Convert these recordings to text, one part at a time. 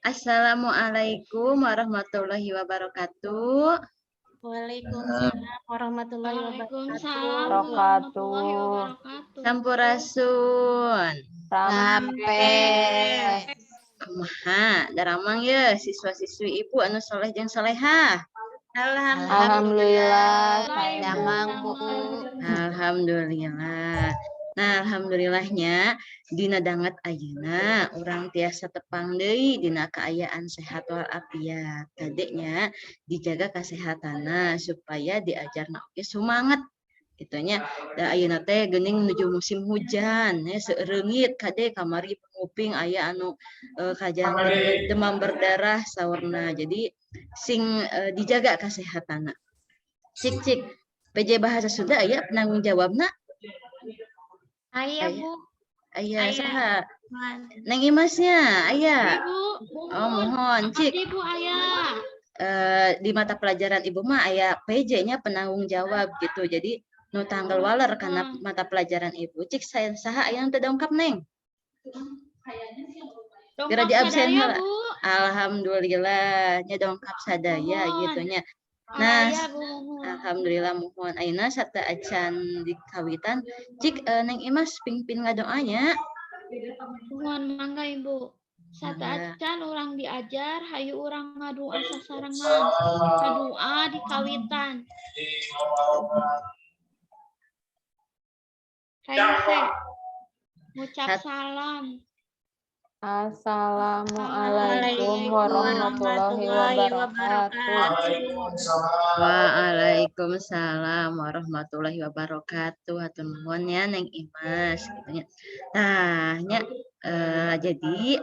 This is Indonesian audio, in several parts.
Assalamualaikum warahmatullahi wabarakatuh. Waalaikumsalam warahmatullahi Waalaikumsalam wabarakatuh. warahmatullahi wabarakatuh. Sampurasun. Sampai. Kumaha daramang ya siswa-siswi ibu anu soleh jeung solehah. Alhamdulillah. Damang, Bu. Alhamdulillah. Nah, alhamdulillahnya dina danget ayeuna urang tiasa tepang deui dina kaayaan sehat walafiat. Kadeknya dijaga kesehatanna supaya diajarna oge sumanget. Gitunya da ayeuna teh geuning menuju musim hujan ya seureungit kade kamari penguping aya anu kajang demam berdarah saurna. Jadi sing dijaga kesehatanna. Cik PJ Bahasa Sunda aya penanggung jawabna? Aya, Bu. Aya Aya. saha? Neng Imasnya aya. Ibu, Oh, mohon cik. Ibu aya. Di mata pelajaran Ibu mah aya PJ-nya penanggung jawab gitu. Jadi nu tanggal waler karena mata pelajaran Ibu. Cik saya saha aya teu dongkap Neng? Geura di absen heula. Bu. Alhamdulillah nya dongkap sadaya gitunya. Nah, alhamdulillah mohon ayeuna sarta acan dikawitan cik Neng Imas pingpin ngadoanya. Mohon mangga Ibu. Sata acan urang diajar, hayu urang ngadua sasarengan. Ngadua dikawitan. Hayu ngucap salam. Assalamualaikum warahmatullahi wabarakatuh. Waalaikumsalam warahmatullahi wabarakatuh. Hatur nuhun ya Neng Imas gitunya. Tah nya jadi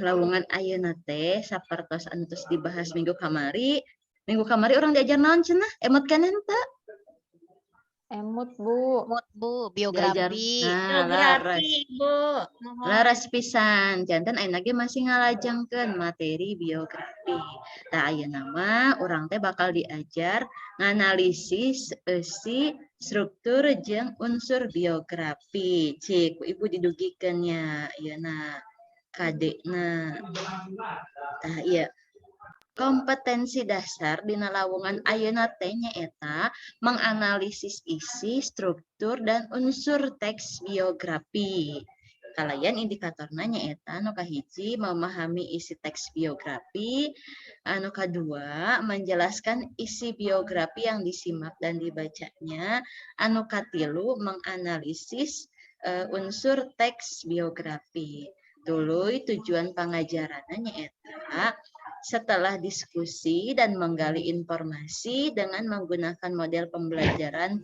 lawungan ayeuna teh sapertos anu tos dibahas minggu kamari. Minggu kamari orang diajar naon cenah? Emot kanen teu? Emut Bu. Biografi. Nah, Biografi, Bu. laras pisan. Janten ayeuna ge masih ngalajengkeun materi biografi. Tah ayeuna mah urang teh bakal diajar nganalisis eusi struktur jeung unsur biografi. Cik, ku Ibu didugikeun nya ayeuna kadekna. Tah ieu kompetensi dasar dina lawungan ayeuna teh nyaeta menganalisis isi, struktur, dan unsur teks biografi. Kalayan indikatorna nyaeta anu kahiji memahami isi teks biografi, anu kadua menjelaskan isi biografi yang disimak dan dibacanya, anu katilu menganalisis unsur teks biografi. Tuluy tujuan pengajaranna nyaeta setelah diskusi dan menggali informasi dengan menggunakan model pembelajaran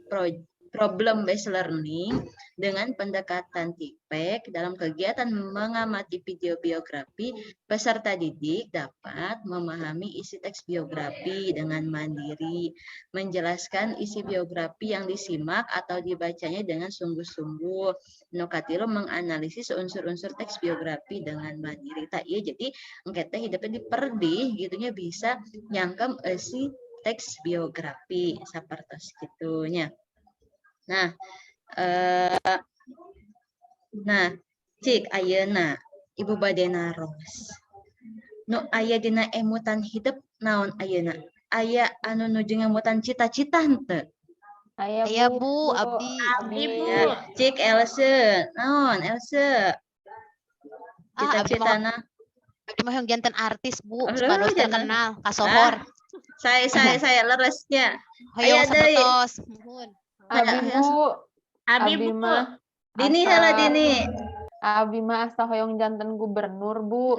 problem based learning dengan pendekatan TIPEC dalam kegiatan mengamati video biografi, peserta didik dapat memahami isi teks biografi dengan mandiri, menjelaskan isi biografi yang disimak atau dibacanya dengan sungguh-sungguh. Nokatilo menganalisis unsur-unsur teks biografi dengan mandiri. Tak iya jadi engke teh hidupnya diperdi gitunya bisa nyangkem isi teks biografi sapertos gitunya. Nah, cik ayeuna Ibu bade naros. Nu aya dina emutan hidup naon ayeuna? Aya anu nuju ngemutan cita-cita henteu? Aya Bu, Abdi, Bu. Cik Else, naon Else? Cita-citana? Abdi mah yang jantan artis Bu, Aduh, supados jantan. terkenal, kasohor. Saya leresnya. Hoyong Aya deui. sapertos. Muhun. Abi mah Dini heula Dini. Abi mah asa hoyong janten gubernur Bu.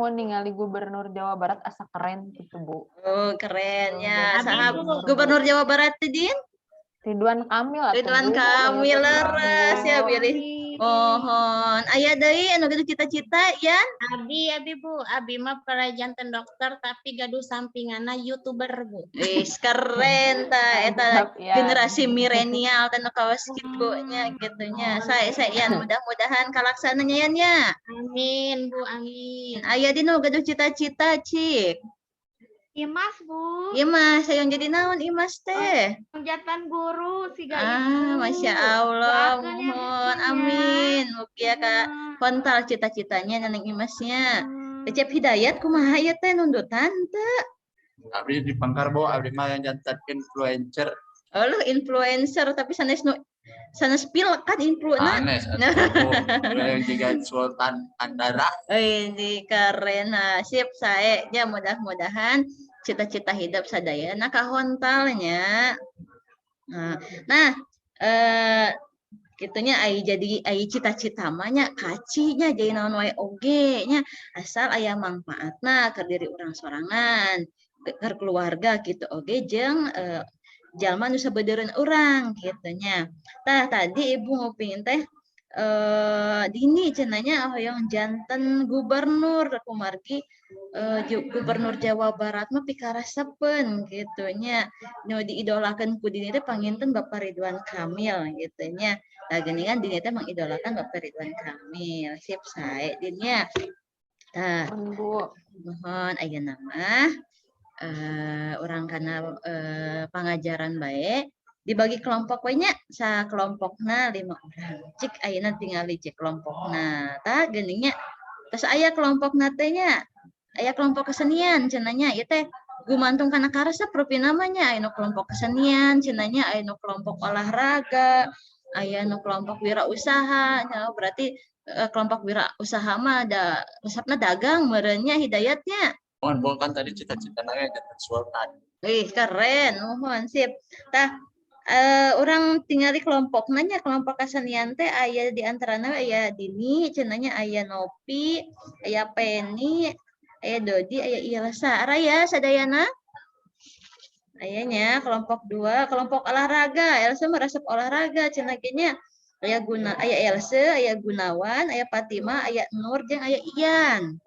Ningali gubernur Jawa Barat asa keren gitu Bu. Oh keren ya. Sahab gubernur Jawa Barat teh Din? Ridwan Kamil atuh Ridwan Bu. Kamil leres ya pilih. Mohon. Aya deui anu kitu cita-cita ya? Abi Bu, Abi mah para janten dokter tapi gaduh sampinganna YouTuber Bu. Wis keren ta eta generasi milenial teh nu kawas kitu nya gitunya. Saya yan mudah-mudahan kalaksananya yan ya. Amin Bu, amin. Aya dinu gaduh cita-cita cik. Imas, Bu. Imas, hayang jadi naon Imas teh? Jantan guru siga Masya Allah, Doakeun ya, mohon, Bisma, ya. amin. Mugia ka kontal cita-citanya neneng Imasnya. Ecep Hidayat kumaha ieu teh nundutan teu? Abdi di Pangkarbo, abdi mah yang jantan influencer. Oh, influencer tapi sanes pil kan influencer. Anes, yang juga Sultan Andara. Ini keren, sip sae nya mudah-mudahan cita-cita hidup sadayana kahontalnya. Nah, kitunya ai cita-cita mah nya kacinya jadi naon wae oge nya asal aya mangpaatna ke diri urang sorangan, ke keluarga gitu oge jeung jalma nu sabeudeureuan urang kitu nya. Tah tadi Ibu nguping teh dini cenanya hoyong janten gubernur kumargi gubernur Jawa Barat mah pikarasepeun gitu nya nu diidolakeun ku dini teh panginten Bapak Ridwan Kamil gitu nya. Tah geuningan dini teh mangidolakan Bapak Ridwan Kamil. Sip sae dinya. Tah Bu. mohon ayeuna mah orang kana pangajaran baik dibagi kelompok we nya sa kelompokna 5 orang. Cik ayeuna tingali cek kelompokna. Tah geuningnya tos aya kelompokna teh nya aya kelompok kesenian cenanya ieu teh gumantung kana karesep rupi namanya aya nu kelompok kesenian cenanya aya nu kelompok olahraga aya nu kelompok wirausaha nya berarti kelompok wirausaha mah ada resepna dagang meureunnya Hidayatnya. Mohon kan tadi cita-cita nanya jantan Sultan. Wih keren, mohon sip. Tah orang tinggali kelompok nanya kelompok kesenian teh aya di antarana aya Dini cenanya aya Nopi aya Penny aya Dodi aya Ilsa Raya sadayana ayanya kelompok 2 kelompok olahraga Elsa meresep olahraga cenah nya aya Elsa aya Gunawan aya Fatima aya Nur jeung aya Ian.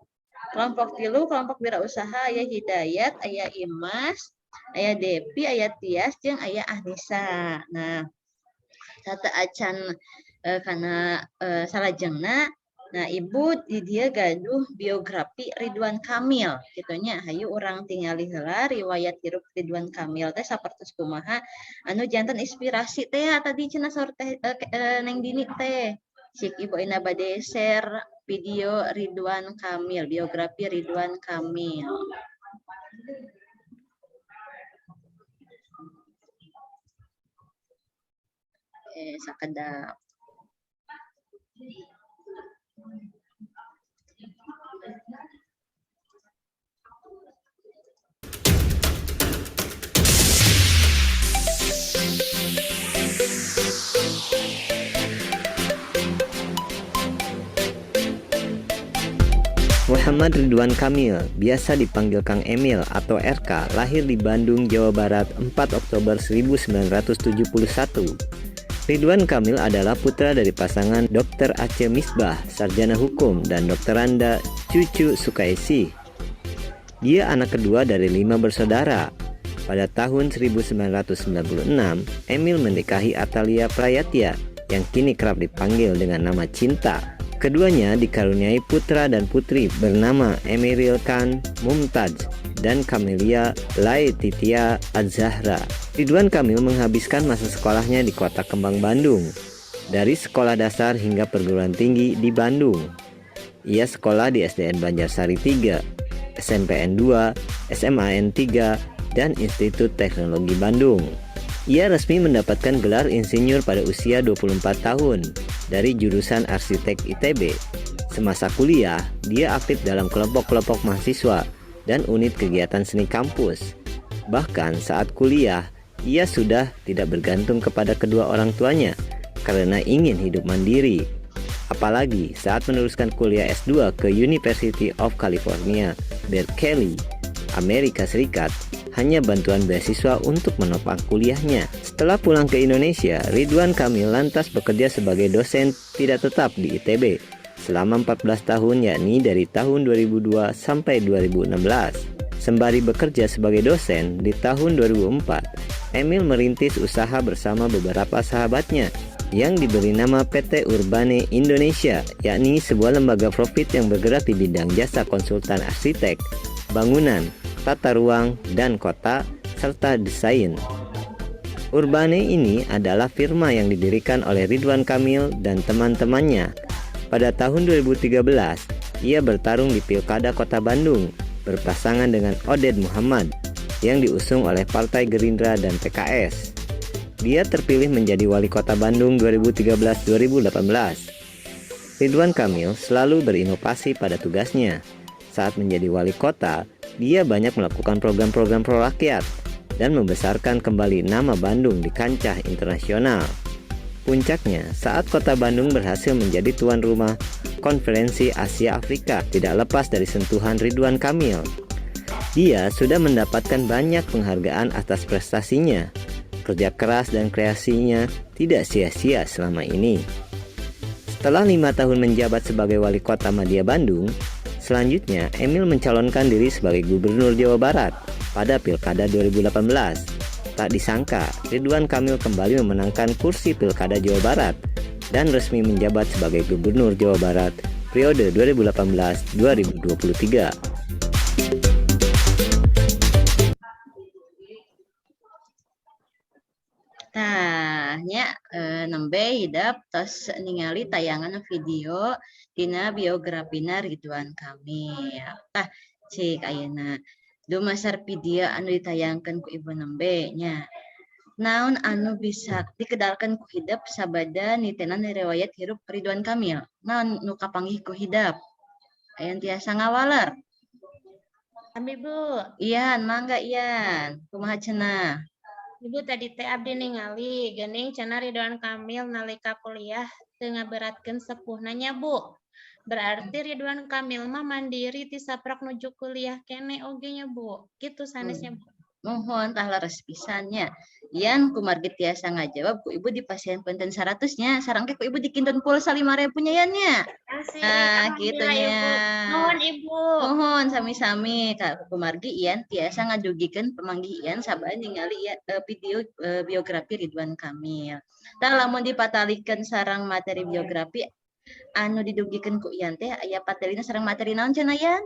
Kelompok 3 kelompok wirausaha aya Hidayat aya Imas aya Depi, aya Tias, jeung aya Anissa. Nah, tata acan karena salajengna, nah Ibu di dia gaduh biografi Ridwan Kamil, gitunya. Hayu orang tingali heula riwayat hirup Ridwan Kamil teh sapertos kumaha anu janten inspirasi teh tadi cenah saur teh Neng Dini teh. Cik Ibu ina bade share video Ridwan Kamil, biografi Ridwan Kamil. Sakedap. Muhammad Ridwan Kamil, biasa dipanggil Kang Emil atau RK, lahir di Bandung, Jawa Barat 4 Oktober 1971. Ridwan Kamil adalah putra dari pasangan Dr. Aceh Misbah, sarjana hukum, dan Dr. Randa Cucu Sukaisi. Dia anak kedua dari 5 bersaudara. Pada tahun 1996, Emil menikahi Atalia Prayatya yang kini kerap dipanggil dengan nama Cinta. Keduanya dikaruniai putra dan putri bernama Emiril Khan Mumtaz dan Camelia Laetitia Az-Zahra. Ridwan Kamil menghabiskan masa sekolahnya di Kota Kembang, Bandung, dari sekolah dasar hingga perguruan tinggi di Bandung. Ia sekolah di SDN Banjarsari 3, SMPN 2, SMAN 3, dan Institut Teknologi Bandung. Ia resmi mendapatkan gelar insinyur pada usia 24 tahun dari jurusan Arsitek ITB. Semasa kuliah, dia aktif dalam kelompok-kelompok mahasiswa dan unit kegiatan seni kampus. Bahkan saat kuliah, ia sudah tidak bergantung kepada kedua orang tuanya karena ingin hidup mandiri. Apalagi saat meneruskan kuliah S2 ke University of California, Berkeley, Amerika Serikat, hanya bantuan beasiswa untuk menopang kuliahnya. Setelah pulang ke Indonesia, Ridwan Kamil lantas bekerja sebagai dosen tidak tetap di ITB selama 14 tahun, yakni dari tahun 2002 sampai 2016. Sembari bekerja sebagai dosen di tahun 2004, Emil merintis usaha bersama beberapa sahabatnya yang diberi nama PT Urbane Indonesia, yakni sebuah lembaga profit yang bergerak di bidang jasa konsultan arsitek, bangunan, tata ruang, dan kota, serta desain. Urbane ini adalah firma yang didirikan oleh Ridwan Kamil dan teman-temannya. Pada tahun 2013, ia bertarung di Pilkada Kota Bandung berpasangan dengan Oded Muhammad yang diusung oleh Partai Gerindra dan PKS. Dia terpilih menjadi Wali Kota Bandung 2013-2018. Ridwan Kamil selalu berinovasi pada tugasnya. Saat menjadi wali kota, dia banyak melakukan program-program pro rakyat dan membesarkan kembali nama Bandung di kancah internasional. Puncaknya, saat kota Bandung berhasil menjadi tuan rumah Konferensi Asia Afrika, tidak lepas dari sentuhan Ridwan Kamil. Dia sudah mendapatkan banyak penghargaan atas prestasinya. Kerja keras dan kreasinya tidak sia-sia selama ini. Setelah 5 tahun menjabat sebagai wali kota Madya Bandung, selanjutnya Emil mencalonkan diri sebagai gubernur Jawa Barat pada Pilkada 2018. Tak disangka, Ridwan Kamil kembali memenangkan kursi Pilkada Jawa Barat dan resmi menjabat sebagai gubernur Jawa Barat periode 2018-2023. Tah, nya nembe hidap tos ningali tayangan video dina biografina Ridwan Kamil. Tah, cik ayeuna dumasar video anu ditayangkeun ku ibu nembe nya. Naon anu bisa dikedalkeun ku hidap sabada nitenan riwayat hirup Ridwan Kamil? Naon nu kapanggih ku hidap? Ayan tiasa ngawaler. Abi Bu, Ian, mangga Ian. Kumaha cenah? Ibu tadi teh abdi ningali geuning cenah Ridwan Kamil nalika kuliah teu ngaberatkeun sepuhna nya Bu. Berarti Ridwan Kamil mah mandiri ti saprak nuju kuliah kene oge nya Bu. Kitu sanesnya Bu. Mohon tah leres pisannya. Ian kumargi tiasa ngajawab ku ibu di pasien punten 100-nya. Sareng ke ku ibu dikintun pulsa 5.000 nya Ian nya. Asik, Nah, alhamdulillah, gitu nya. Ibu. Nuhun Ibu. Mohon sami-sami Kak kumargi Ian tiasa ngadugikeun pamanggih Ian sabada ningali video biografi Ridwan Kamil. Tah lamun dipatalikeun sareng materi biografi anu didugikeun ku Ian teh aya paterina sareng materi naon cenah Ian?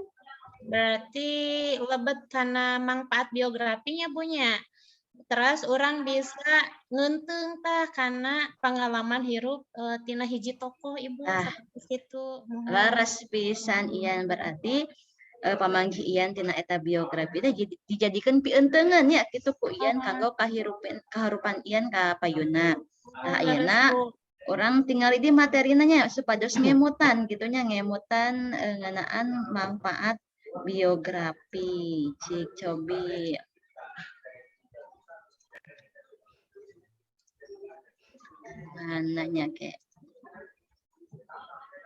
Berarti lebet karena manfaat biografinya punya. Terus orang bisa ngentung tah karena pengalaman hirup tina hiji tokoh Ibu Ah, seperti itu. Mohon. Laras pisan Ian berarti pamanggih Ian tina eta biografi teh dijadikeun pienteungan ya kitu ku Ian kanggo kaharupan Ian ka payuna. Nah ayeuna orang tinggal di materina nya supados ngemutan gitunya ngemutan ngeunaan manfaat biografi cik cobi. Mananya ke?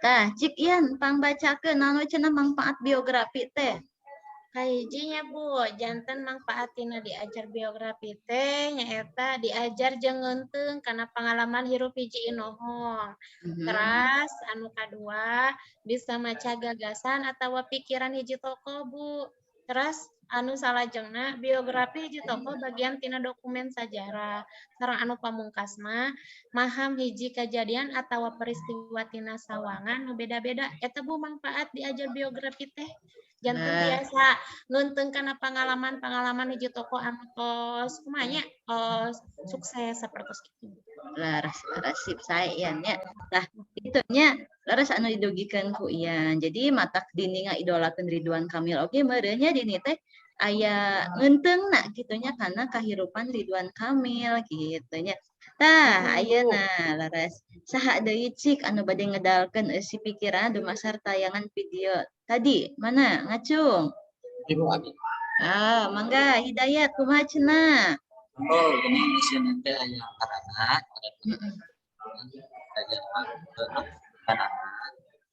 Tah, cik Ian pangbacakeun naon cenah manfaat biografi teh. Kahijinya Bu, janten manfaat tina diajar biografi teh nyaeta diajar jeung ngeunteung kana pengalaman hirup hiji inohong. Terus anu kadua bisa maca gagasan atawa pikiran hiji tokoh Bu. Terus anu salajengna biografi hiji tokoh bagian tina dokumen sajarah. Sareng anu pamungkasna maham hiji kejadian atawa peristiwa tina sawangan nu beda-beda. Eta Bu manfaat diajar biografi teh. Janten biasa ngeunteung kana pengalaman-pengalaman hiji tokoh anu tos kumanya sukses sapertos kitu. Laras sip sae Ian nya. Tah, kitu nya laras anu didugikeun ku Ian. Jadi matak dini ngaidolakeun Ridwan Kamil oge meureun nya dini teh aya ngeunteungna kitu nya kana kahirupan Ridwan Kamil kitu nya. Tah, ayeuna laras saha deui cik anu bade ngedalkeun si pikiran dumasar tayangan video tadi? Mana? Ngacung. Ibu Abi. Ah, mangga Hidayat kumaha cenah? Oh, ini di sini teh aya anak ada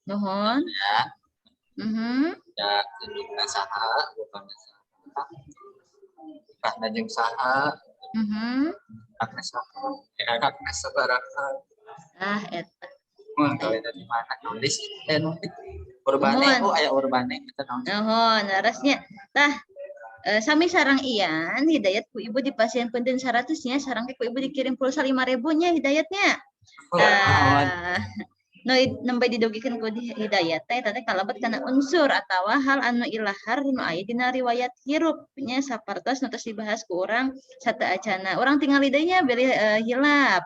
Nuhun. ya ya indukna saha bukan saha bukan jeung saha anakna saha anakna sabaraha Ah, eta. mun teu dari mana nulis nulis urbane oh aya urbane kita naon Nuhun, larasnya. Tah, sami sarang Ian, Hidayat ku ibu di pasien punten 100-nya, sarang ku ibu dikirim pulsa 5.000-nya Hidayatnya. nembe didugikeun ku hidayat teh tadi kalebet kana unsur atawa hal anu ilahar nu aya dina riwayat hirup nya sapertos nu tos dibahas ku urang sataacana. Urang tingali deui nya beri hilap.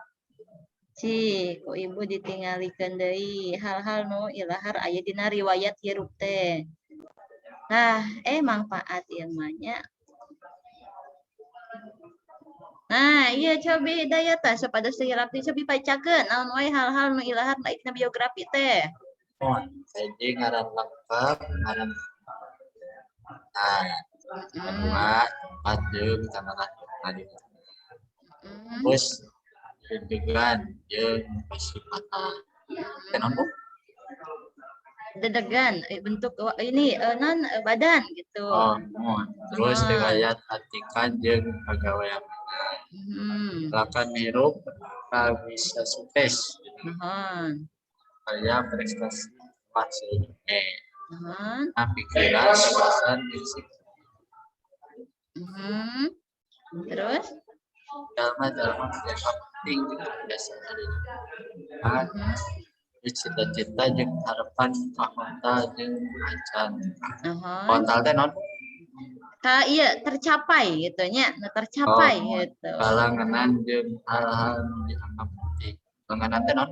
Ku ibu ditingalikeun deui hal-hal nu ilahar aya dina riwayat hirup teh. Nah, manfaat ieu mah nya. Nah, iya cobi hidayat tah sapada hilap teh cobi bacakeun naon wae hal-hal nu ilahar dina biografi teh. Jadi ngaran lengkap, ngaran kedua, tempat jeung tanaman tadi. Terus dedegan jeung sifatan. Kenon Bu? Dedegan bentuk ini non badan gitu. Terus riwayat atikan jeung pagawean. Lakan hirup bisa sukses. Karya prestasi pasien. Pikiran, perasaan, fisik. Terus? Jalma-jalma yang penting biasa dari cita-cita jeung harapan mahkota jeung acan. Kontal teh non? Iya tercapai gitu nya, tercapai gitu. Kalanganan jeung hal-hal dianggap penting. Kalanganan teh non?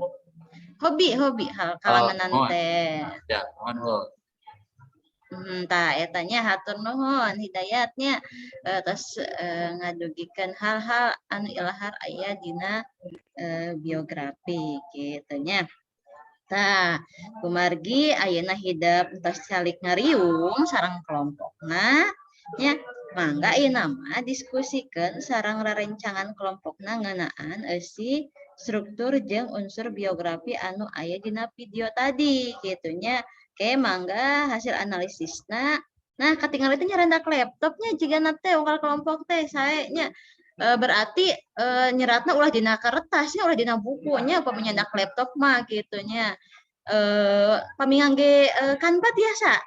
Hobi hal kalanganan teh. Ya, mohon. Tah eta nya hatur nuhun hidayatnya terus ngadugikeun hal-hal anu ilahar aya dina biografi kitu nya. Tah, kumargi ayeuna hidup tos calik ngariung sareng kelompokna nya mangga ieu nama diskusikeun sareng rerencangan kelompokna ngeunaan eusi struktur jeung unsur biografi anu aya dina video tadi kitu nya. Oke, mangga hasil analisisna. Nah, katingal itu nyerendak laptopnya jika teh unggal kelompok teh sae nya berarti nyeratna ulah dina kertasnya ulah dina bukunya apa menyendak laptop mah gitu nya. Pamingan ge Canva biasa.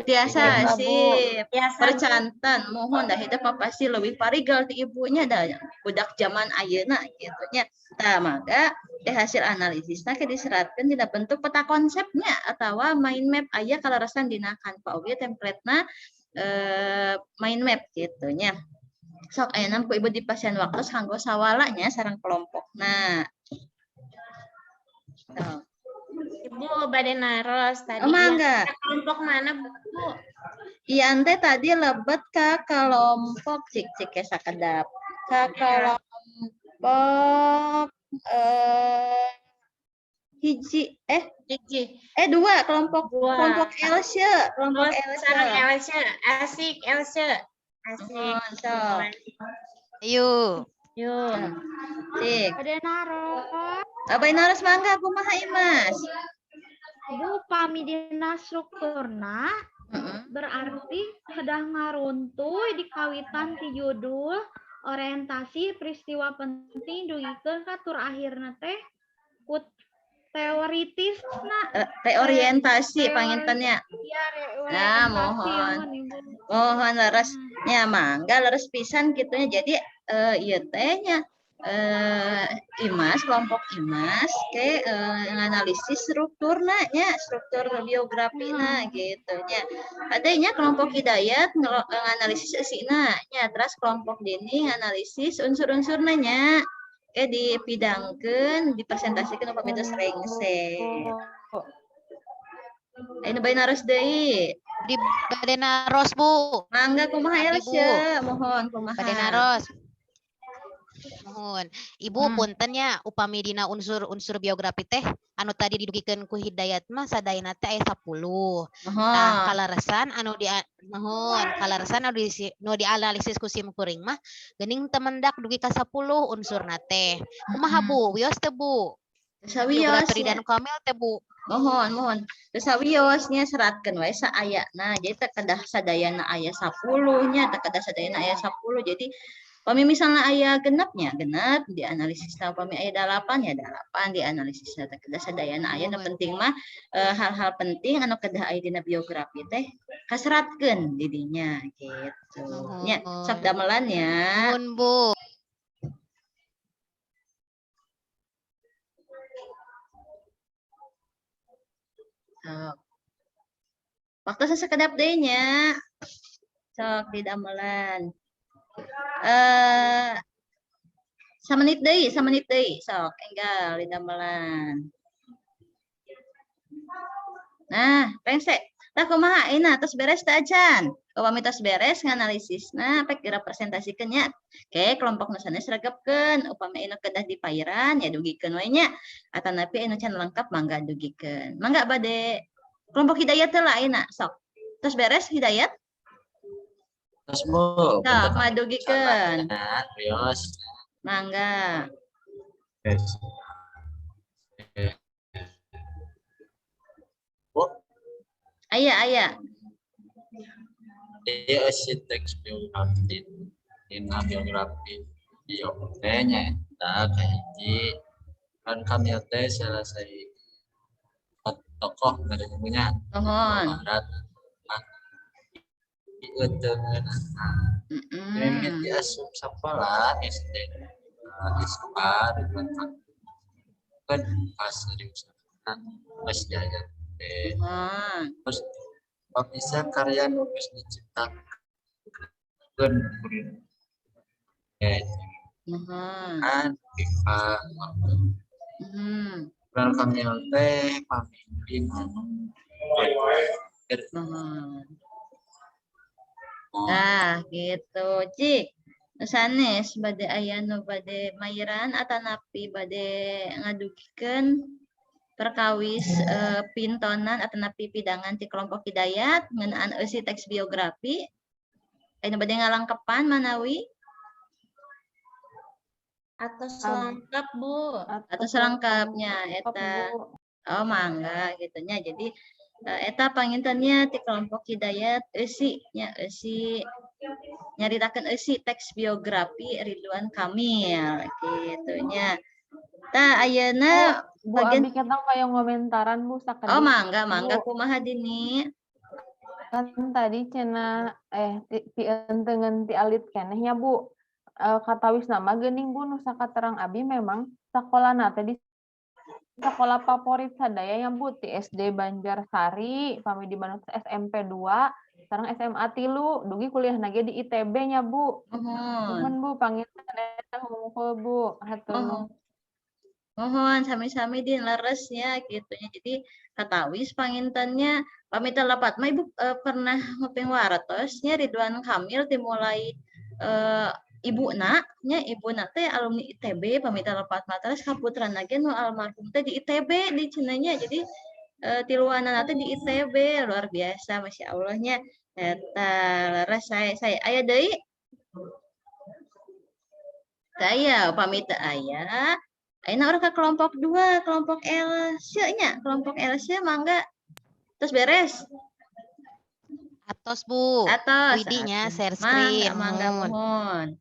Biasa sih. Percantan mohon dah hidup pasti lebih parigal ti ibunya dah budak zaman ayeuna gitu nya. Tah mangga hasil analisisna ke diseratkeun dina bentuk peta konsepnya atau mind map aya kalarasan dina Canva oge template-na mind map gitu nya. Sok ayeuna ku ibu dipasieun waktu kanggo sawalanya sareng kelompokna. Tuh. Ibu bade naros tadi. Mangga. Kelompok mana Bu? Ian teh tadi lebet ka kelompok cik sakedap. Ka kelompok hiji dua kelompok Elsie sareng Elsie asik. Yuk. Cik. Abay naros mangga kumaha Imas? Bu pami dina strukturna berarti kedah ngaruntuy di kawitan ti judul orientasi peristiwa penting dugikeun ka tur akhirna teh kut teorientasi pangintennya. Nah, mohon leres nya mangga leres pisan kitunya. Jadi ieu teh nya Imas kelompok Imas ke nganalisis strukturna nya struktur biografina gitu nya. Adanya kelompok Hidayat nganalisis esina nya terus kelompok Deni nganalisis unsur-unsurna nya. Dipidangkeun dipresentasikan upami itu rengse. Ayo bayi naros deui. Di bade naros Bu. Mangga kumaha Elsie, mohon kumaha. Bade naros. Mohon. Ibu puntennya upami dina unsur biografi teh anu tadi didugikeun ku Hidayat mah sadayana teh aya 10. Tah kalaresan anu dianalisis ku sim kuring mah geuning temendak dugi ka 10 unsurna teh. Kumaha Bu? Wios teh Bu? Sawios Ridwan Kamil teh Bu. Mohon. Sawiosnya seratkeun wae saayana. Jadi teh kedah sadayana aya 10 nya, teh kedah sadayana aya 10. Jadi pami misalnya aya genep dianalisisna, pami aya 8 ya 8 dianalisisna teh kedah sadayana aya. Nu penting mah hal-hal penting anu kedah aya dina biografi teh kaseratkeun di dinya gitu. Nya sok damelan ya. Nuhun Bu. Sok. Waktu sekedap deui nya. Sok didamelan. Samenit deui. Sok enggal didamelan. Nah, rengse. Tah kumaha ayeuna tos beres teh acan? Upami tos beres nganalisisna pek direpresentasikan nya. Oke, kelompok nu sanes sregepkeun. Upami anu kedah dipairan ya dugikeun we nya. Atanapi anu can lengkap mangga dugikeun. Mangga bade kelompok hidayat teh lah ayeuna sok. Tos beres hidayat? Tos Bu. Sok madugikeun. Rios. Mangga. Yes. Bu. Aya. Dia isi teks biografi. Dina biografi bio teh nyaeta kahiji kan kami teh selesai tokoh dari punya. Mohon. Barat. Ieuteun. Ini dia asup sapola SD. Ispa kan pas serius. Pas jajan. Terus bisa karya nulis diciptakan kan dan kami teh pamimpin Nah gitu Cik sanes bade aya nu bade mairan atanapi bade ngadugikeun perkawis pintonan atanapi pidangan ti kelompok hidayat ngeunaan eusi teks biografi aya bade ngalangkepan manawi Atau selengkap Bu. atau selengkapnya eta oh mangga gitu nya jadi eta pangintennya ti kelompok hidayat eusi nya eusi nyaritakeun eusi teks biografi Ridwan Kamil gitu nya. Tah ayeuna Bu abi kita kayak ngomentaran Bu sakali. Oh mangga kumaha Dini. Kan tadi cenah pienteungeun ti alit keneh nya Bu. Katawis nama geuning Bu nu sakaterang abi memang sakolana teh di sekolah favorit sadaya yang Bu ti SD Banjarsari, pami di Bandung SMP 2, sekarang SMA 3, dugi kuliah lagi di ITB nya Bu. Mohon Bu panginten eta hungkul Bu, hatur nuhun. Mohon sami-sami din leresnya gitu nya. Jadi katawis pangintennya pamit lepat mah Ibu pernah nguping waratosnya Ridwan Kamil dimulai ibuna teh alumni ITB pamita lepat materas kaputrana ge nu almarhum teh di ITB di cenanya jadi tiluanana teh di ITB luar biasa Masya Allahnya eta leres saya aya deui saya pamita aya ayeuna urang ka kelompok 2 kelompok L nya kelompok L mangga terus beres atos Bu atos widinya share screen mangga mohon.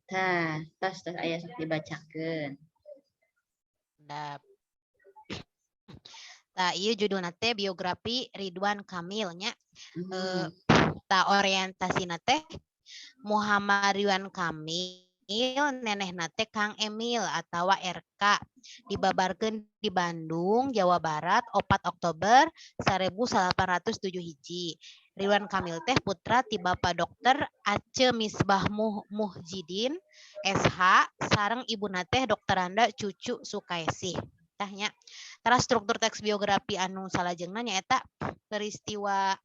Tah, tos aya sok dibacakeun. Tah ieu judulna teh biografi Ridwan Kamil nya. Tah orientasina teh Muhammad Ridwan Kamil nenehna teh Kang Emil atawa RK dibabarkeun di Bandung, Jawa Barat 4 Oktober 1807 hiji. Ridwan Kamil teh putra ti Bapak Dokter Aceh Misbah Muhjidin SH sareng ibuna teh Dokteranda Cucu Sukaisih. Tahnya tara struktur teks biografi anu salajengna nyaeta peristiwa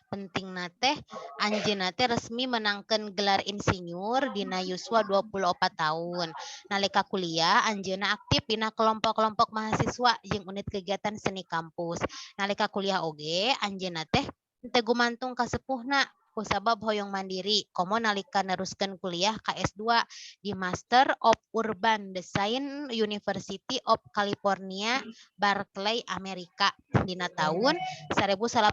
pentingna teh anjeunna teh resmi menangkeun gelar insinyur dina yuswa 24 tahun. Nalika kuliah anjeunna aktif dina kelompok-kelompok mahasiswa jeung unit kegiatan seni kampus. Nalika kuliah oge anjeunna teh teu gumantung ka sepuhna kusabab hoyong mandiri komo nalika neruskeun kuliah ka S2 di Master of Urban Design University of California Berkeley Amerika dina tahun 1888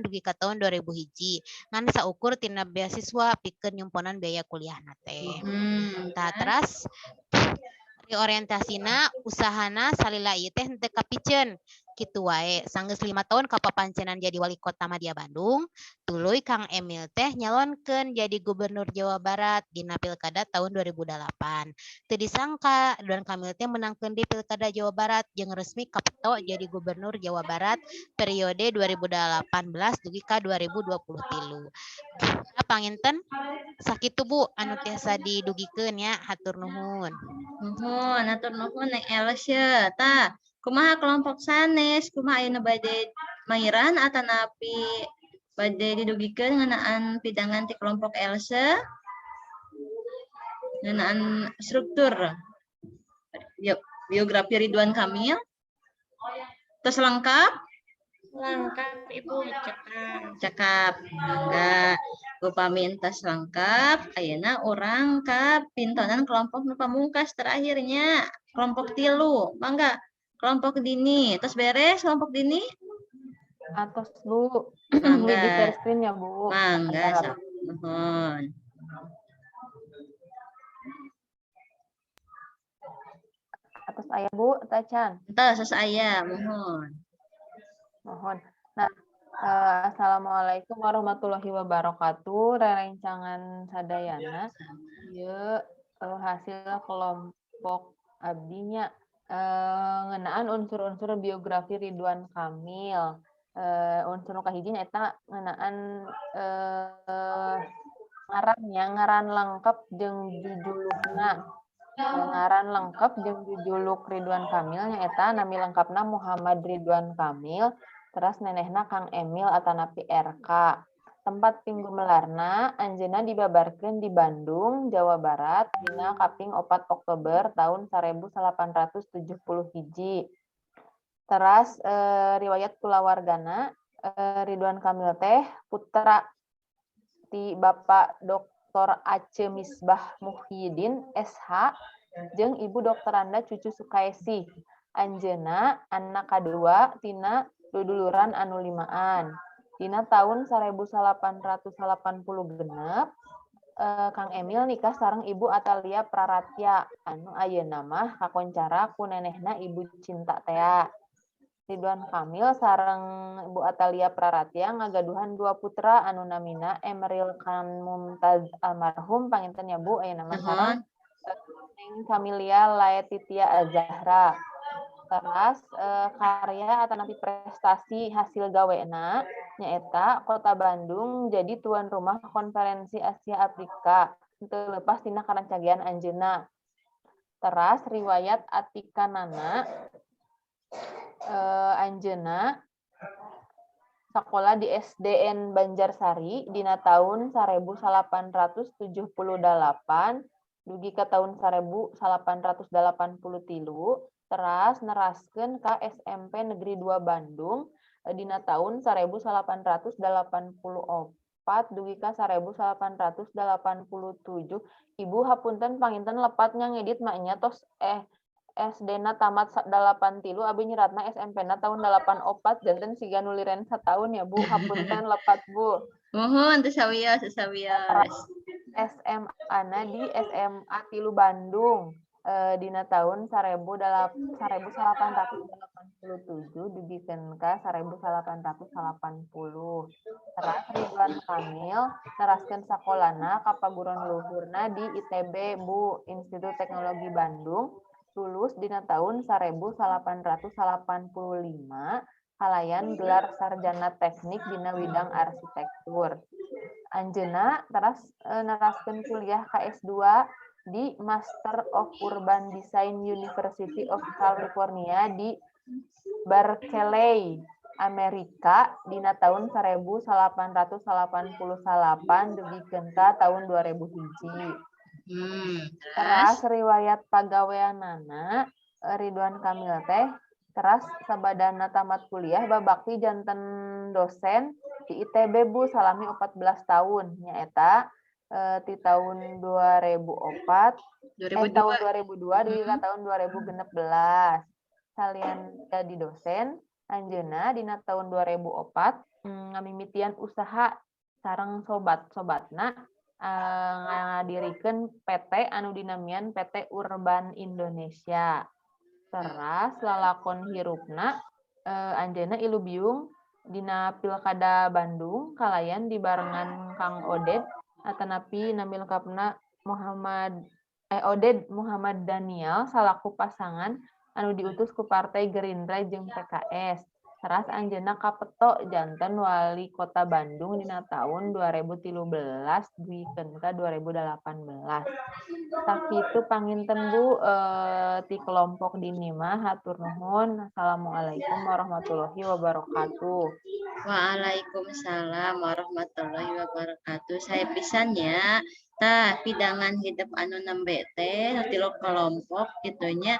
dugi ka tahun 2001 ngan saukur tina beasiswa pikeun nyumponan biaya kuliah nate. Teras orientasina usahana salila ieu teh teu kapicen kitu wae sanggeus 5 tahun kapapancenan jadi wali kota Madya Bandung tuluy Kang Emil teh nyalonkeun jadi gubernur Jawa Barat dina pilkada tahun 2008 teu disangka Ridwan Kamil teh menangkeun di pilkada Jawa Barat jeung resmi kapeto jadi gubernur Jawa Barat periode 2018 dugi ka 2023 panginten sakitu Bu anu tiasa didugikeun nya hatur nuhun. Nuhun, atur nuhun Neng Elsie. Tah, kumaha kelompok sanes, kumaha ayeuna bade mairan atanapi bade didugikeun ngeunaan pidangan ti kelompok Elsie? Ngeunaan struktur biografi Ridwan Kamil? Tos lengkap? Lengkap Ibu, Cakap. Enggak. Upami entas lengkap, ayeuna urang ka pintonan kelompok nu pamungkas terakhirnya. Kelompok 3. Mangga. Kelompok dini. Terus beres kelompok dini? Atos Bu. Mangga. Di share screen ya Bu. Mangga. Mohon. Atos aya Bu, Tacan. Entas aya, mohon. Mohon. Nah, assalamualaikum warahmatullahi wabarakatuh. Rerencangan sadayana. Ieu hasil kelompok abdinya ngeunaan unsur-unsur biografi Ridwan Kamil. Unsur nu kahiji nyaeta ngeunaan ngaran lengkap jeung jujulukna. Ngaran lengkap jeung jujuluk Ridwan Kamil nyaeta nami lengkapna Muhammad Ridwan Kamil. Teras nenehna Kang Emil atanapi RK. Tempat pinggumelarna anjeunna dibabarkeun di Bandung, Jawa Barat dina kaping 4 Oktober tahun 1871. Teras riwayat kulawargana Ridwan Kamil teh putra ti Bapak Dr. Aceh Misbah Muhyiddin SH jeung Ibu Dr. Anda Cucu Sukaisi. Anjeunna anak kadua tina duduluran anu limaan. Dina tahun 1886 Kang Emil nikah sareng Ibu Atalia Praratya anu ayeuna mah kakoncara ku nenehna Ibu Cinta Tea. Ridwan Kamil sareng Ibu Atalia Praratya ngagaduhan 2 putra anu namina Emeril Khan Mumtaz almarhum panginten ya Bu ayeuna mah sareng Neng Kamilia Laetitia Azahra. Teras karya atanapi prestasi hasil gawena nyaeta Kota Bandung jadi tuan rumah Konferensi Asia Afrika teu lepas tina karancagean anjeunna. Teras riwayat atikanana anjeunna sakola di SDN Banjarsari dina tahun 1878 dugi ka tahun 1883. Teras neraskeun ka SMP Negeri 2 Bandung dina tahun 1884 dugi ka 1887. Ibu hapunten panginten lepatnya ngedit maknya tos SD-na tamat 83 abi nyeratna SMP-na tahun 84 janten siga nuliren setahun ya Bu. Hapunten lepat Bu. Mohon teu sawios. SMA-na di SMA 3 Bandung. Dina tahun 1887 dibikeun ka 1880. Teras Ridwan Kamil neraskeun sakolana ka paguron luhurna di ITB Bu, Institut Teknologi Bandung. Lulus dina tahun 1885 kalayan gelar sarjana teknik dina bidang arsitektur. Anjeunna teras neraskeun kuliah ka S2 di Master of Urban Design University of California di Berkeley, Amerika dina tahun 1888 dugikeun ka tahun 2001. Teras riwayat pagaweanana Ridwan Kamil teh teras sabadana tamat kuliah babakti janten dosen di ITB Bu salami 14 tahun nyaeta di tahun 2004 tahun 2002 di tahun 2016 salian jadi dosen anjeunna dina tahun 2004 ngamimitian usaha sareng sobatna ngadirikeun PT anu dinamian PT Urban Indonesia. Teras lalakon hirupna anjeunna ilubiung dina Pilkada Bandung kalayan dibarengan Kang Oded atanapi nami lengkapna Oded Muhammad Daniel salaku pasangan anu diutus ku Partai Gerindra jeung PKS. Teras anjeunna kapeto janten wali kota Bandung dina tahun 2013 duikeun ka 2018. Sakitu panginten Bu ti kelompok dini mah hatur nuhun. Assalamualaikum warahmatullahi wabarakatuh. Waalaikumsalam warahmatullahi wabarakatuh. Saya pisannya pidangan hidup anu nembe teh tilu kelompok gitunya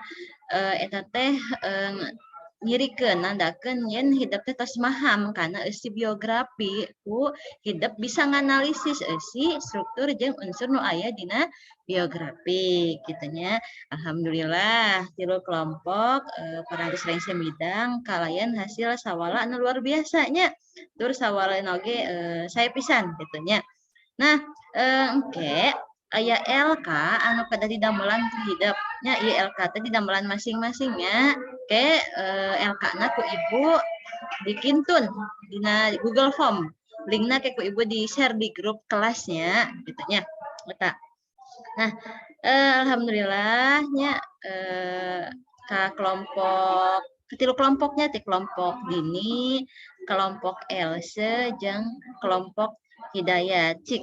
eta teh nyirikeun nandakeun yen hidup teh tos maham karena eusi biografi ku hidup bisa nganalisis eusi struktur jeung unsur nu aya dina biografi gitunya. Alhamdulillah tilu kelompok parantos lain semidang kalayan hasil sawala anu luar biasanya tur sawala oge saya pisan gitunya. Nah engke aya LK anu pada didamelan hidupnya ieu LK teh didamelan masing-masingnya ke LK-na ku ibu dikintun dina Google Form linkna ke ku ibu di share di grup kelasnya gitunya eta. Nah alhamdulillahnya ka kelompok ketilu kelompoknya ti kelompok dini kelompok Else jeung kelompok Hidayat cik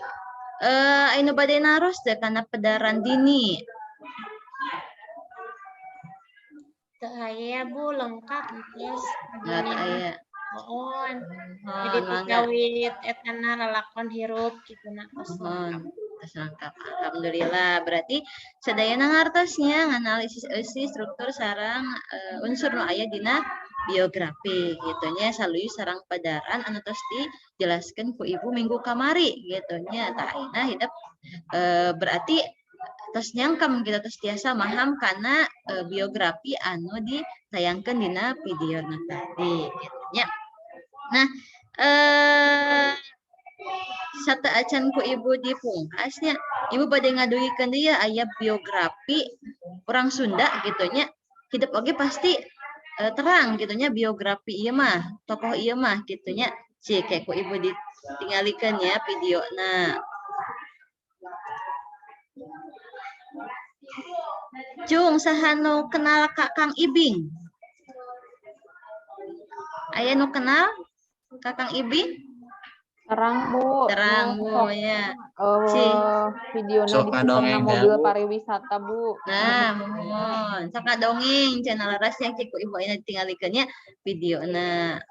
anu bade naros teh kana pedaran dini. Teu aya Bu lengkap geus. Aya. Jadi pegawit etana lalakon hirup kitu na tos lengkap. Alhamdulillah berarti sadayana ngartosnya nganalisis eusi struktur sareng unsur nu aya dina biografi gitunya saluy sareng padaran anu tos dijelaskeun ku ibu minggu kamari gitunya. Tah ayeuna hidup berarti tos nyangkem kita tos tiasa maham kana biografi anu ditayangkeun dina video tadi gitunya. Nah sateuacan ku ibu dipungkasnya ibu bade ngadugikeun dia aya biografi orang Sunda gitunya. Hidup oge pasti terang gitunya biografi ieu mah tokoh ieu mah gitunya. Cik kayak ku ibu ditingalikeun ya videona. Cung saha nu kenal ka Kang Ibing? Aya nu kenal ka Kang Ibing? Terang Bu. Terang Bu ya. Videonya di sistemna mobil pariwisata Bu. Nah, mohon. Saka dongeng channel Laras yang cik ibu ayeuna ditingalikeun nya videona.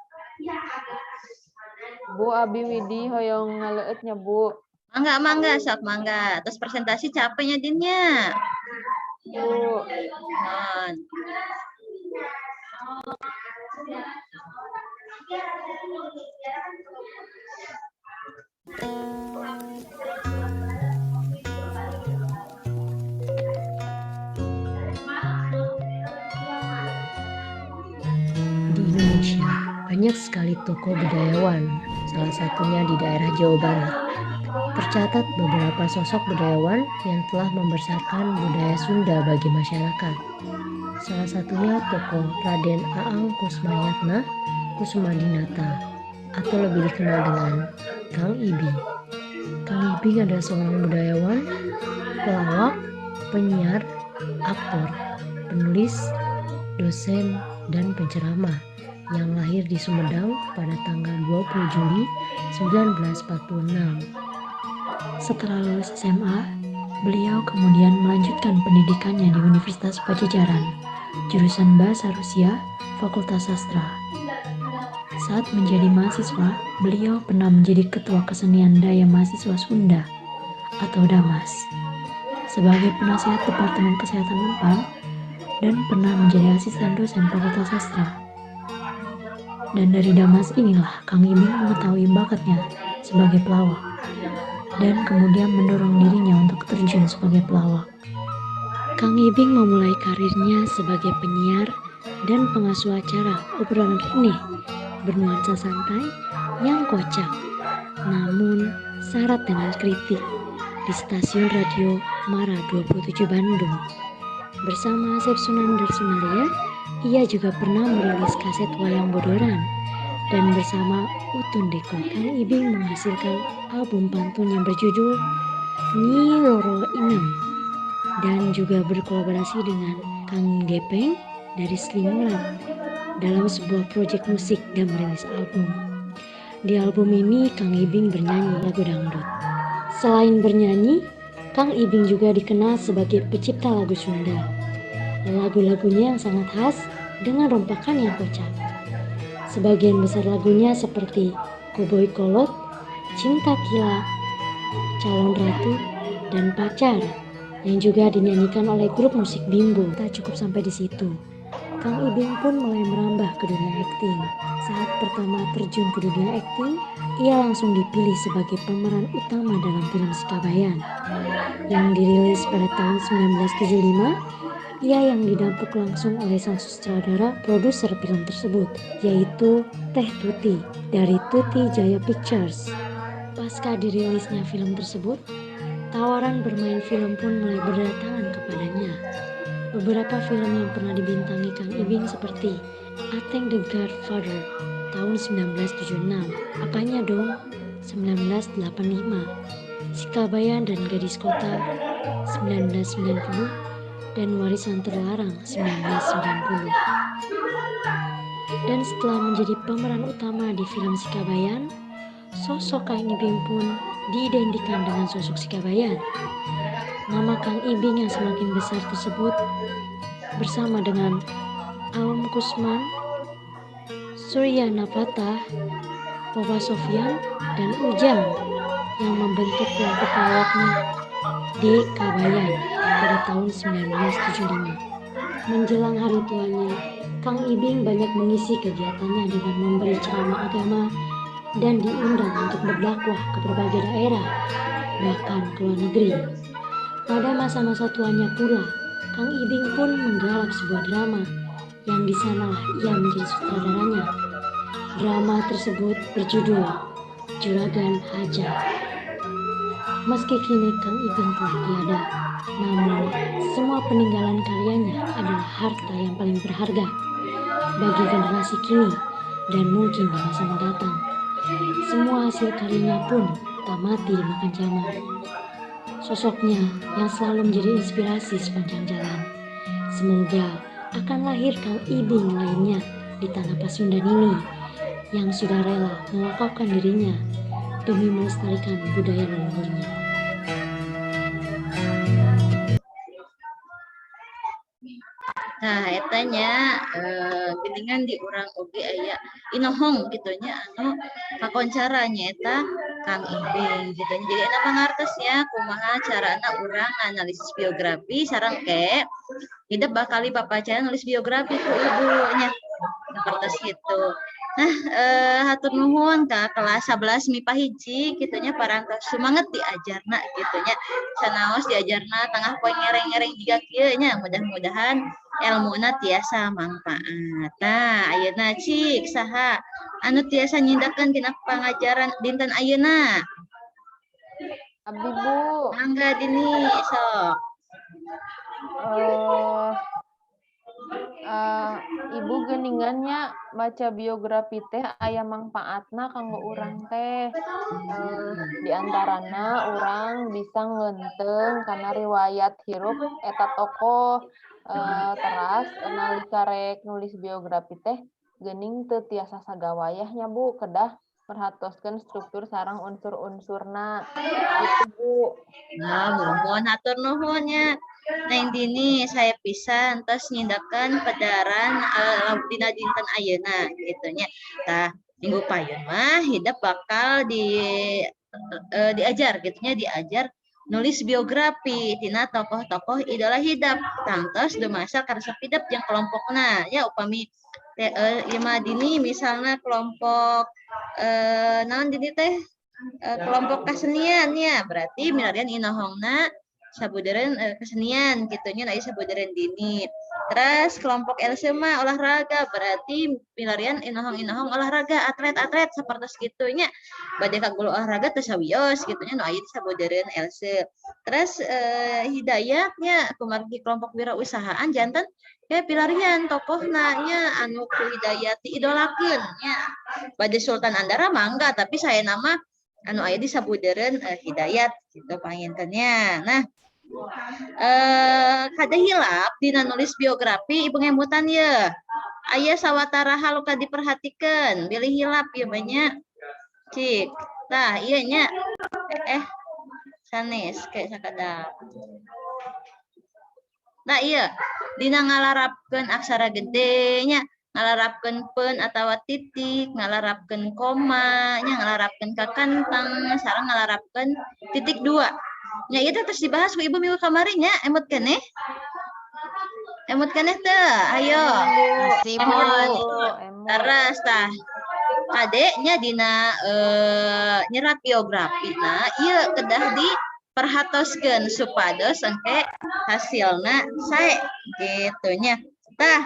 Bu abi Widi hoyong ngaleueut nya Bu. Mangga sok mangga. Terus presentasi capeknya dinnya. Bu. Mohon. Di Indonesia, banyak sekali tokoh budayawan, salah satunya di daerah Jawa Barat. Tercatat beberapa sosok budayawan yang telah membesarkan budaya Sunda bagi masyarakat. Salah satunya tokoh Raden Aang Kusmayatna Kusmadinata atau lebih dikenal dengan Kang Ibing. Kang Ibing adalah seorang budayawan, pelawak, penyiar, aktor, penulis, dosen, dan penceramah yang lahir di Sumedang pada tanggal 20 Juli 1946. Setelah lulus SMA, beliau kemudian melanjutkan pendidikannya di Universitas Pajajaran, jurusan Bahasa Rusia, Fakultas Sastra. Saat menjadi mahasiswa, beliau pernah menjadi Ketua Kesenian Daya Mahasiswa Sunda atau DAMAS, sebagai penasihat Departemen Kesehatan Unpad, dan pernah menjadi asisten dosen Fakultas Sastra. Dan dari Damas inilah Kang Ibing mengetahui bakatnya sebagai pelawak dan kemudian mendorong dirinya untuk terjun sebagai pelawak. Kang Ibing memulai karirnya sebagai penyiar dan pengasuh acara obrolan rineh bernuansa santai yang kocak, namun syarat dengan kritik di stasiun radio Mara 27 Bandung. Bersama Asep Sunandar Sunaria, ia juga pernah merilis kaset wayang bodoran, dan bersama Utun Deko, Kang Ibing menghasilkan album pantun yang berjudul Nyi Roro Inem, dan juga berkolaborasi dengan Kang Gepeng dari Slimulan dalam sebuah proyek musik dan merilis album. Di album ini Kang Ibing bernyanyi lagu dangdut. Selain bernyanyi, Kang Ibing juga dikenal sebagai pencipta lagu Sunda. Lagu-lagunya yang sangat khas dengan rompakan yang kocak. Sebagian besar lagunya seperti Koboi Kolot, Cinta Kila, Calon Ratu, dan Pacar yang juga dinyanyikan oleh grup musik Bimbo. Tak cukup sampai di situ, Kang Ibing pun mulai merambah ke dunia akting. Saat pertama terjun ke dunia akting, ia langsung dipilih sebagai pemeran utama dalam film Sikabayan yang dirilis pada tahun 1975. Ia yang didapuk langsung oleh sang sutradara produser film tersebut, yaitu Teh Tuti dari Tuti Jaya Pictures. Pasca dirilisnya film tersebut, tawaran bermain film pun mulai berdatangan kepadanya. Beberapa film yang pernah dibintangi Kang Ibing seperti Ateng the Godfather tahun 1976, Apanya Dong 1985, Sikabayan dan Gadis Kota 1990, dan Warisan Terlarang 1990. Dan setelah menjadi pemeran utama di film Sikabayan, sosok Kang Ibing pun diidentikan dengan sosok Sikabayan. Nama Kang Ibing yang semakin besar tersebut bersama dengan Aum Kusman, Surya Navata, Papa Sofyan, dan Ujang yang membentuk kelompok pelawaknya di Kabayan pada tahun 1975. Menjelang hari tuanya, Kang Ibing banyak mengisi kegiatannya dengan memberi ceramah agama dan diundang untuk berdakwah ke berbagai daerah, bahkan ke luar negeri. Pada masa-masa tuanya pula, Kang Ibing pun menggarap sebuah drama yang di sanalah ia menjadi sutradaranya. Drama tersebut berjudul Juragan Haja. Meski kini Kang Ibing telah tiada, namun semua peninggalan karyanya adalah harta yang paling berharga bagi generasi kini dan mungkin di masa mendatang. Semua hasil karyanya pun tak mati dimakan zaman. Sosoknya yang selalu menjadi inspirasi sepanjang jalan. Semoga akan lahir Kang Ibing lainnya di tanah Pasundan ini yang sudah rela mewakafkan dirinya demi melestarikan budaya leluhurnya. Nah, etanya geningan di urang oge aya inohong gitunya anu kakoncara nyaeta Kang Ibing gitunya. Jadi enak pangartosnya kumaha carana urang analisis biografi sareng ke hidup bakal papacaran nulis biografi ku ibunya. Seperti itu. Nah, hatur nuhun ka kelas 11 MIPA hiji gitunya parantos semangat diajarna gitunya. Sanaos diajarna tengah poe ngereng-ngereng jiga kieu nya, mudah-mudahan ilmuna tiasa manfaat. Nah, ayeuna cik saha anu tiasa nyindakeun tina pangajaran dinten ayeuna? Abdi Bu. Mangga dini sok. Ibu geningannya baca biografi teh aya manfaatna kanggo urang teh. Di antarana urang bisa ngenteng karena riwayat hirup eta tokoh. Teras nalika rek nulis biografi teh geuning teu tiasa sagawayahnya Bu, kedah merhatoskeun struktur sareng unsur-unsurna. Gitu Bu. Nah, mohon hatur nuhunnya. Neng Dini saya pisan tos nyindakan pedaran dina dinten ayeuna gitunya. Tah minggu payun mah hidup bakal diajar gitunya, diajar nulis biografi tina tokoh-tokoh idola hidup tangtos dumasa karesep hidup yang kelompokna ya upami Ima dini misalnya kelompok naon dini teh kelompok kesenian ya, berarti milarian inohongna sabuderen kesenian gitunya aya sabuderen dini. Terus kelompok LSMA olahraga, berarti milarian inohong olahraga atlet-atlet seperti segitunya. Bade kagul olahraga teu sawios gitunya nu aya di sabuderen LSE. Terus hidayatnya kumargi kelompok wirausahaan janten kayak pilarian tokohna nya anu ku hidayat diidolakeun nya. Bade Sultan Andara mangga tapi saya nama anu aya di sabuderen hidayat gitu pangintennya. Nah, kada hilap dina nulis biografi ibu ngemutan ya. Aya sawatara hal ka diperhatikan, bilih hilap ya banyak. Cik. Tah ieu nya sanes kayak sakadap. Nah iya, dina ngalarapkeun aksara gede nya, ngalarapkeun pen atawa titik, ngalarapkeun koma, nya ngalarapkeun kakantang, sareng ngalarapkeun titik 2. Nya itu terus dibahas ku ibu minggu kamari nya, emut keneh. Emut keneh teu? Ayo. Terus tah. Kadeknya dina nyerat biografi nah ieu kedah diperhatoskeun supados engke hasilna sae gitunya. Tah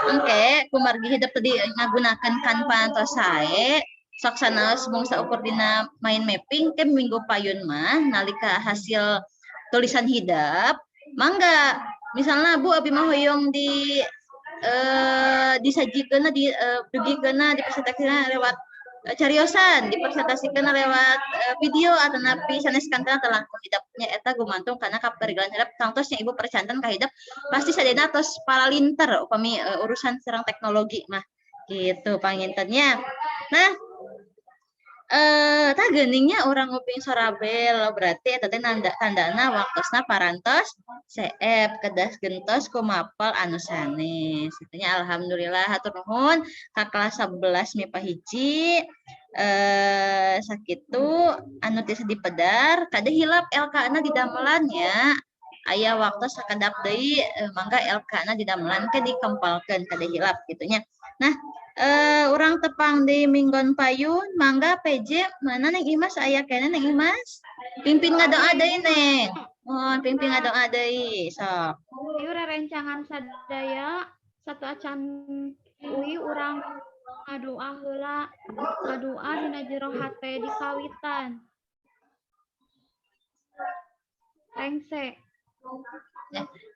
engke kumargi hidup tadi ngagunakeun Canva tos sae sok sanaos mung saukur dina main mapping ke minggu payun mah nalika hasil tulisan hidup mangga misalnya Bu abi mah hoyong disajikeun dipresentasikan lewat cariosan, dipresentasikan lewat video atau napi sanes kanten atau langkung hidupnya eta gumantung karena kaparigalan hidup tangtosnya ibu percantan ka hidup pasti sadena tos palalinter upami urusan serang teknologi mah gitu pangintennya. Nah tah geuningnya orang nguping sorabel berarti eta teh tandana waktosna parantos CF kedas gentos kumapal anu sanes. Itunya alhamdulillah hatur nuhun ka kelas 11 MIPA hiji sakitu anu teu dipedar kada hilap LK-na didamelan ya. Aya waktu sakadap deui mangga LK-na didamelan ke dikempalkeun kada hilap gitunya. Nah orang tepang di Minggon Payun mangga PJ mana neng Imas aya kene neng Imas pimpin ngadoa deui neng mohon pimpin ngadoa deui sok ieu rerencangan sadaya satu acan uwi urang ngadoa heula ngadoa dina jero hate di kawitan rengse.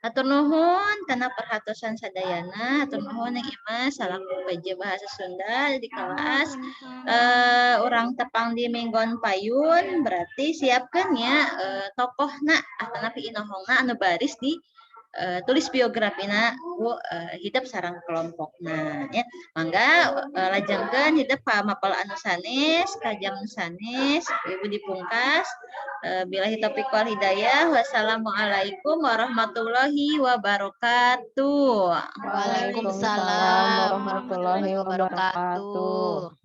Hatur nuhun karena perhatosan sadayana. Hatur nuhun yang Imas salaku PJ bahasa Sunda di kelas. Orang tepang di Minggon Payun berarti siapkan ya tokohna atau napi inohongna anu baris di tulis biografina ku hidup sarang kelompokna ya. Mangga lajengkeun hidup ka mapal anu sanes ka jam sanes ibu dipungkas. Billahi taufiq wal hidayah. Wassalamualaikum warahmatullahi wabarakatuh. Waalaikumsalam warahmatullahi wabarakatuh.